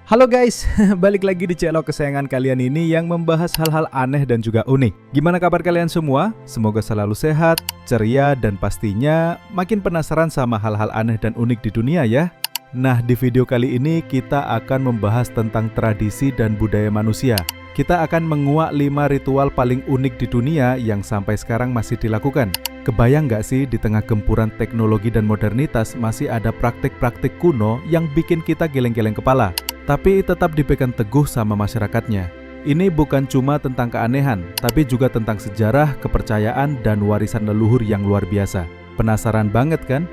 Halo guys, balik lagi di channel kesayangan kalian ini yang membahas hal-hal aneh dan juga unik. Gimana kabar kalian semua? Semoga selalu sehat, ceria, dan pastinya makin penasaran sama hal-hal aneh dan unik di dunia ya. Nah, di video kali ini kita akan membahas tentang tradisi dan budaya manusia. Kita akan menguak 5 ritual paling unik di dunia yang sampai sekarang masih dilakukan. Kebayang nggak sih di tengah gempuran teknologi dan modernitas masih ada praktik-praktik kuno yang bikin kita geleng-geleng kepala, tapi tetap dipegang teguh sama masyarakatnya. Ini bukan cuma tentang keanehan, tapi juga tentang sejarah, kepercayaan, dan warisan leluhur yang luar biasa. Penasaran banget kan?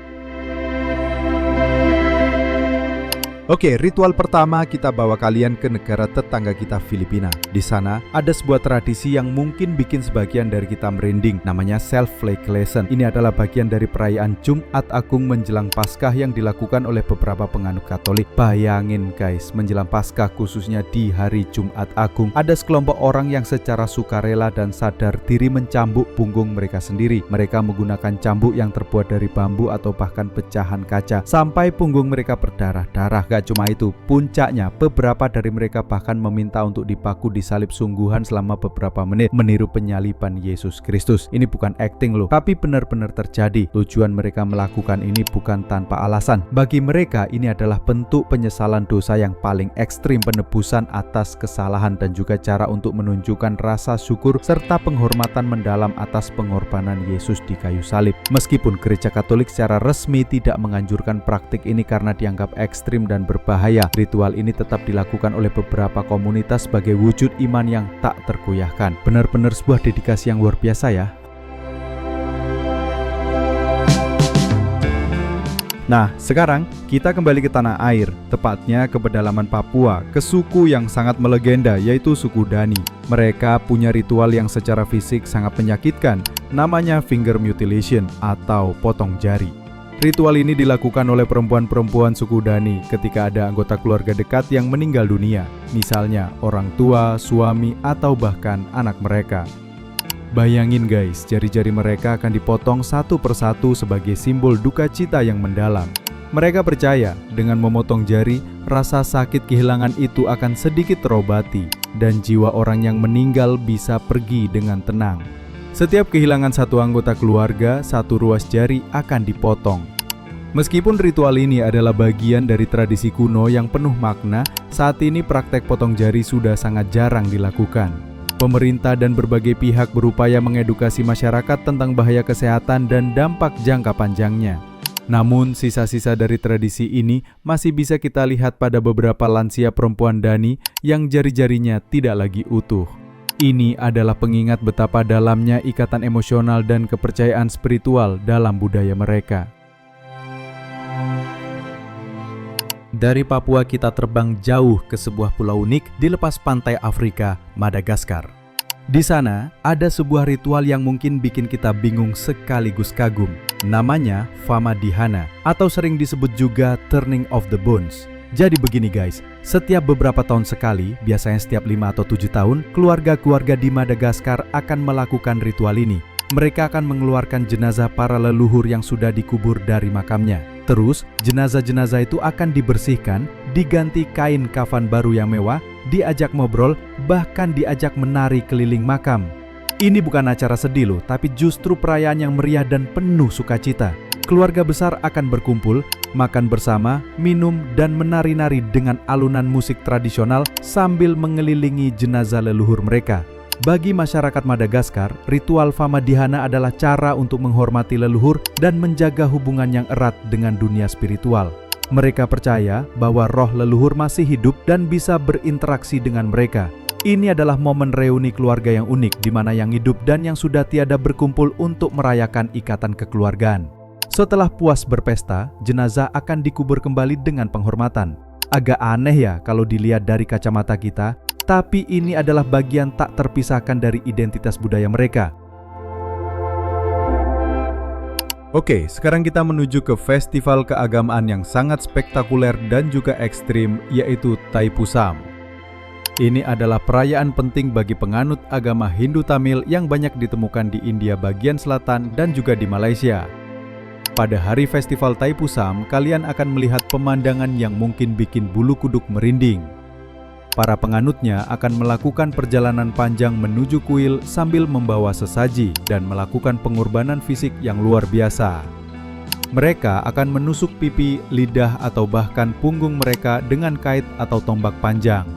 Oke, ritual pertama kita bawa kalian ke negara tetangga kita, Filipina. Di sana ada sebuah tradisi yang mungkin bikin sebagian dari kita merinding, namanya self-flagellation. Ini adalah bagian dari perayaan Jumat Agung menjelang Paskah yang dilakukan oleh beberapa penganut Katolik. Bayangin guys, menjelang Paskah khususnya di hari Jumat Agung, ada sekelompok orang yang secara sukarela dan sadar diri mencambuk punggung mereka sendiri. Mereka menggunakan cambuk yang terbuat dari bambu atau bahkan pecahan kaca sampai punggung mereka berdarah-darah. Gak cuma itu, puncaknya beberapa dari mereka bahkan meminta untuk dipaku di salib sungguhan selama beberapa menit, meniru penyaliban Yesus Kristus. Ini bukan acting loh, tapi benar-benar terjadi. Tujuan mereka melakukan ini bukan tanpa alasan. Bagi mereka ini adalah bentuk penyesalan dosa yang paling ekstrim, penebusan atas kesalahan, dan juga cara untuk menunjukkan rasa syukur serta penghormatan mendalam atas pengorbanan Yesus di kayu salib. Meskipun Gereja Katolik secara resmi tidak menganjurkan praktik ini karena dianggap ekstrim dan berbahaya, ritual ini tetap dilakukan oleh beberapa komunitas sebagai wujud iman yang tak tergoyahkan. Benar-benar sebuah dedikasi yang luar biasa ya. Nah, sekarang kita kembali ke tanah air, tepatnya ke pedalaman Papua, ke suku yang sangat melegenda, yaitu suku Dani. Mereka punya ritual yang secara fisik sangat menyakitkan, namanya finger mutilation atau potong jari. Ritual ini dilakukan oleh perempuan-perempuan suku Dani ketika ada anggota keluarga dekat yang meninggal dunia, misalnya orang tua, suami, atau bahkan anak mereka. Bayangin guys, jari-jari mereka akan dipotong satu persatu sebagai simbol duka cita yang mendalam. Mereka percaya dengan memotong jari, rasa sakit kehilangan itu akan sedikit terobati, dan jiwa orang yang meninggal bisa pergi dengan tenang. Setiap kehilangan satu anggota keluarga, satu ruas jari akan dipotong. Meskipun ritual ini adalah bagian dari tradisi kuno yang penuh makna, saat ini praktek potong jari sudah sangat jarang dilakukan. Pemerintah dan berbagai pihak berupaya mengedukasi masyarakat tentang bahaya kesehatan dan dampak jangka panjangnya. Namun, sisa-sisa dari tradisi ini masih bisa kita lihat pada beberapa lansia perempuan Dani yang jari-jarinya tidak lagi utuh. Ini adalah pengingat betapa dalamnya ikatan emosional dan kepercayaan spiritual dalam budaya mereka. Dari Papua kita terbang jauh ke sebuah pulau unik di lepas pantai Afrika, Madagaskar. Di sana ada sebuah ritual yang mungkin bikin kita bingung sekaligus kagum. Namanya Famadihana atau sering disebut juga Turning of the Bones. Jadi begini guys, setiap beberapa tahun sekali, biasanya setiap 5 atau 7 tahun, keluarga-keluarga di Madagaskar akan melakukan ritual ini. Mereka akan mengeluarkan jenazah para leluhur yang sudah dikubur dari makamnya. Terus, jenazah-jenazah itu akan dibersihkan, diganti kain kafan baru yang mewah, diajak ngobrol, bahkan diajak menari keliling makam. Ini bukan acara sedih loh, tapi justru perayaan yang meriah dan penuh sukacita. Keluarga besar akan berkumpul, makan bersama, minum, dan menari-nari dengan alunan musik tradisional sambil mengelilingi jenazah leluhur mereka. Bagi masyarakat Madagaskar, ritual Famadihana adalah cara untuk menghormati leluhur dan menjaga hubungan yang erat dengan dunia spiritual. Mereka percaya bahwa roh leluhur masih hidup dan bisa berinteraksi dengan mereka. Ini adalah momen reuni keluarga yang unik, di mana yang hidup dan yang sudah tiada berkumpul untuk merayakan ikatan kekeluargaan. Setelah puas berpesta, jenazah akan dikubur kembali dengan penghormatan. Agak aneh ya kalau dilihat dari kacamata kita, tapi ini adalah bagian tak terpisahkan dari identitas budaya mereka. Oke, sekarang kita menuju ke festival keagamaan yang sangat spektakuler dan juga ekstrim, yaitu Thaipusam. Ini adalah perayaan penting bagi penganut agama Hindu Tamil yang banyak ditemukan di India bagian selatan dan juga di Malaysia. Pada hari festival Thaipusam, kalian akan melihat pemandangan yang mungkin bikin bulu kuduk merinding. Para penganutnya akan melakukan perjalanan panjang menuju kuil sambil membawa sesaji dan melakukan pengorbanan fisik yang luar biasa. Mereka akan menusuk pipi, lidah, atau bahkan punggung mereka dengan kait atau tombak panjang.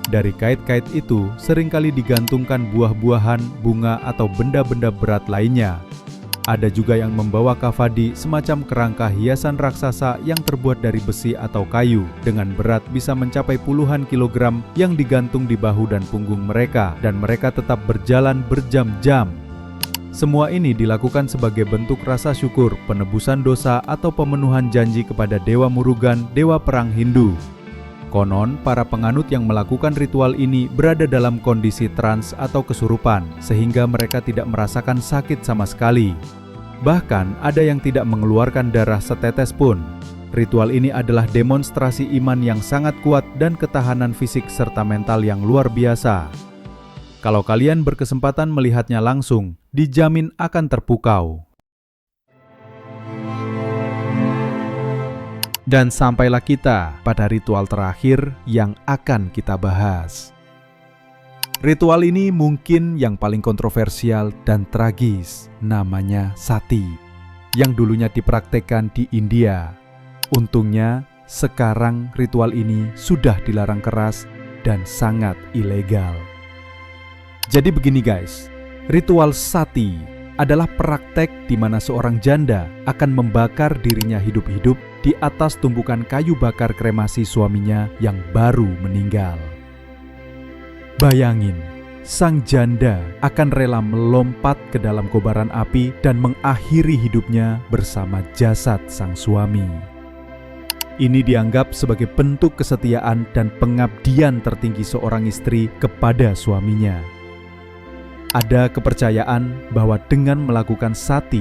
Dari kait-kait itu seringkali digantungkan buah-buahan, bunga, atau benda-benda berat lainnya. Ada juga yang membawa kafadi, semacam kerangka hiasan raksasa yang terbuat dari besi atau kayu dengan berat bisa mencapai puluhan kilogram yang digantung di bahu dan punggung mereka, dan mereka tetap berjalan berjam-jam. Semua ini dilakukan sebagai bentuk rasa syukur, penebusan dosa, atau pemenuhan janji kepada Dewa Murugan, dewa perang Hindu. Konon, para penganut yang melakukan ritual ini berada dalam kondisi trans atau kesurupan, sehingga mereka tidak merasakan sakit sama sekali. Bahkan, ada yang tidak mengeluarkan darah setetes pun. Ritual ini adalah demonstrasi iman yang sangat kuat dan ketahanan fisik serta mental yang luar biasa. Kalau kalian berkesempatan melihatnya langsung, dijamin akan terpukau. Dan sampailah kita pada ritual terakhir yang akan kita bahas. Ritual ini mungkin yang paling kontroversial dan tragis, namanya sati, yang dulunya dipraktekkan di India. Untungnya, sekarang ritual ini sudah dilarang keras dan sangat ilegal. Jadi begini guys, ritual sati adalah praktek di mana seorang janda akan membakar dirinya hidup-hidup di atas tumpukan kayu bakar kremasi suaminya yang baru meninggal. Bayangin, sang janda akan rela melompat ke dalam kobaran api dan mengakhiri hidupnya bersama jasad sang suami. Ini dianggap sebagai bentuk kesetiaan dan pengabdian tertinggi seorang istri kepada suaminya. Ada kepercayaan bahwa dengan melakukan sati,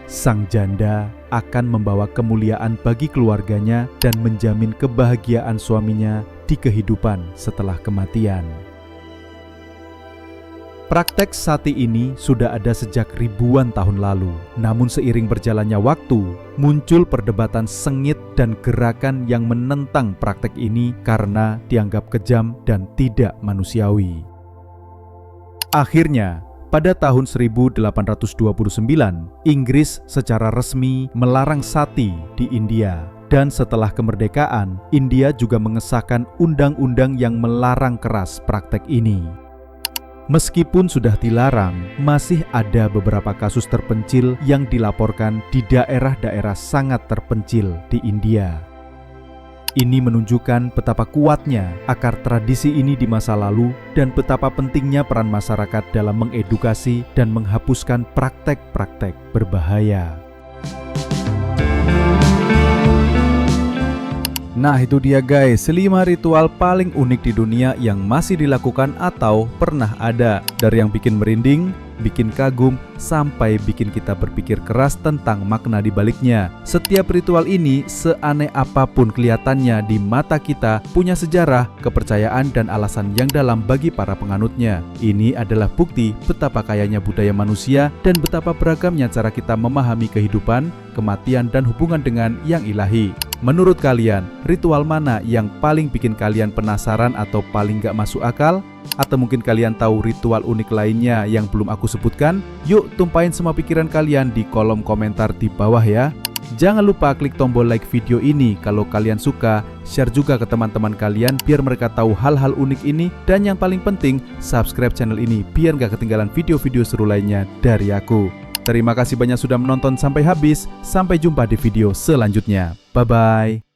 sang janda akan membawa kemuliaan bagi keluarganya dan menjamin kebahagiaan suaminya di kehidupan setelah kematian. Praktek sati ini sudah ada sejak ribuan tahun lalu, namun seiring berjalannya waktu, muncul perdebatan sengit dan gerakan yang menentang praktek ini karena dianggap kejam dan tidak manusiawi. Akhirnya, pada tahun 1829, Inggris secara resmi melarang sati di India. Dan setelah kemerdekaan, India juga mengesahkan undang-undang yang melarang keras praktek ini. Meskipun sudah dilarang, masih ada beberapa kasus terpencil yang dilaporkan di daerah-daerah sangat terpencil di India. Ini menunjukkan betapa kuatnya akar tradisi ini di masa lalu dan betapa pentingnya peran masyarakat dalam mengedukasi dan menghapuskan praktek-praktek berbahaya. Nah itu dia guys, 5 ritual paling unik di dunia yang masih dilakukan atau pernah ada. Dari yang bikin merinding, bikin kagum, sampai bikin kita berpikir keras tentang makna di baliknya. Setiap ritual ini, seaneh apapun kelihatannya di mata kita, punya sejarah, kepercayaan, dan alasan yang dalam bagi para penganutnya. Ini adalah bukti betapa kayanya budaya manusia dan betapa beragamnya cara kita memahami kehidupan, kematian, dan hubungan dengan yang ilahi. Menurut kalian, ritual mana yang paling bikin kalian penasaran atau paling gak masuk akal? Atau mungkin kalian tahu ritual unik lainnya yang belum aku sebutkan? Yuk tumpahin semua pikiran kalian di kolom komentar di bawah ya. Jangan lupa klik tombol like video ini kalau kalian suka, share juga ke teman-teman kalian biar mereka tahu hal-hal unik ini. Dan yang paling penting, subscribe channel ini biar gak ketinggalan video-video seru lainnya dari aku. Terima kasih banyak sudah menonton sampai habis. Sampai jumpa di video selanjutnya. Bye-bye.